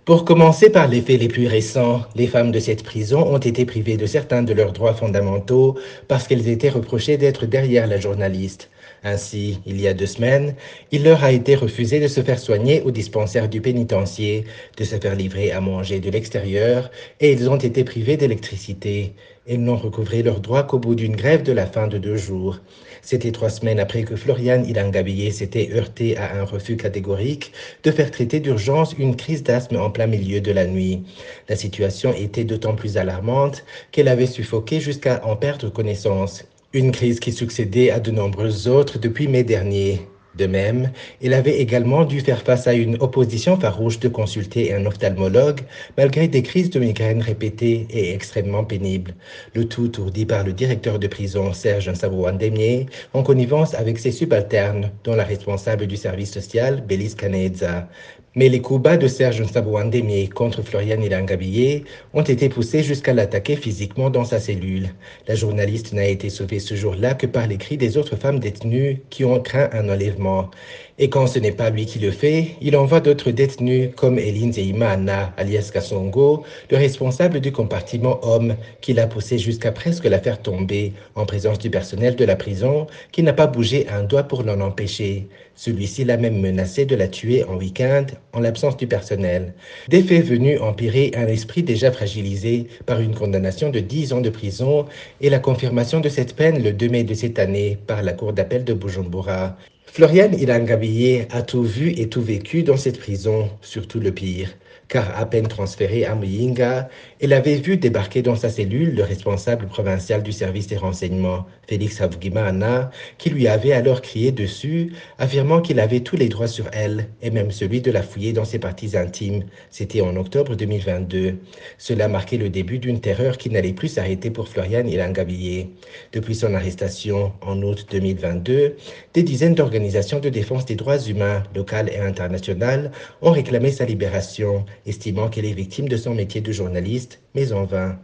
Pour commencer par les faits les plus récents, les femmes de cette prison ont été privées de certains de leurs droits fondamentaux parce qu'elles étaient reprochées d'être derrière la journaliste. Ainsi, il y a 2 semaines, il leur a été refusé de se faire soigner au dispensaire du pénitencier, de se faire livrer à manger de l'extérieur, et ils ont été privés d'électricité. Elles n'ont recouvré leurs droits qu'au bout d'une grève de la faim de 2 jours. C'était 3 semaines après que Floriane Ilangabeye s'était heurté à un refus catégorique de faire traiter d'urgence une crise d'asthme en plein milieu de la nuit. La situation était d'autant plus alarmante qu'elle avait suffoqué jusqu'à en perdre connaissance. Une crise qui succédait à de nombreuses autres depuis mai dernier. De même, elle avait également dû faire face à une opposition farouche de consulter un ophtalmologue malgré des crises de migraine répétées et extrêmement pénibles. Le tout ourdi par le directeur de prison Serge Nsabouandemié en connivence avec ses subalternes, dont la responsable du service social, Bélis Caneza. Mais les coups bas de Serge Nsabouandemié contre Floriane Ilangabeye ont été poussés jusqu'à l'attaquer physiquement dans sa cellule. La journaliste n'a été sauvée ce jour-là que par les cris des autres femmes détenues qui ont craint un enlèvement. Et quand ce n'est pas lui qui le fait, il envoie d'autres détenus comme Eline Zeimana, alias Kassongo, le responsable du compartiment homme, qui l'a poussé jusqu'à presque la faire tomber en présence du personnel de la prison qui n'a pas bougé un doigt pour l'en empêcher. Celui-ci l'a même menacé de la tuer en week-end en l'absence du personnel. Des faits venus empirer un esprit déjà fragilisé par une condamnation de 10 ans de prison et la confirmation de cette peine le 2 mai de cette année par la Cour d'appel de Bujumbura. Floriane Ilangabeye a tout vu et tout vécu dans cette prison, surtout le pire, car à peine transférée à Muyinga, elle avait vu débarquer dans sa cellule le responsable provincial du service des renseignements, Félix Havugimana, qui lui avait alors crié dessus, affirmant qu'il avait tous les droits sur elle, et même celui de la fouiller dans ses parties intimes. C'était en octobre 2022. Cela marquait le début d'une terreur qui n'allait plus s'arrêter pour Floriane Ilangabeye. Depuis son arrestation en août 2022, des dizaines d'organisations de défense des droits humains, locales et internationales, ont réclamé sa libération, estimant qu'elle est victime de son métier de journaliste, mais en vain.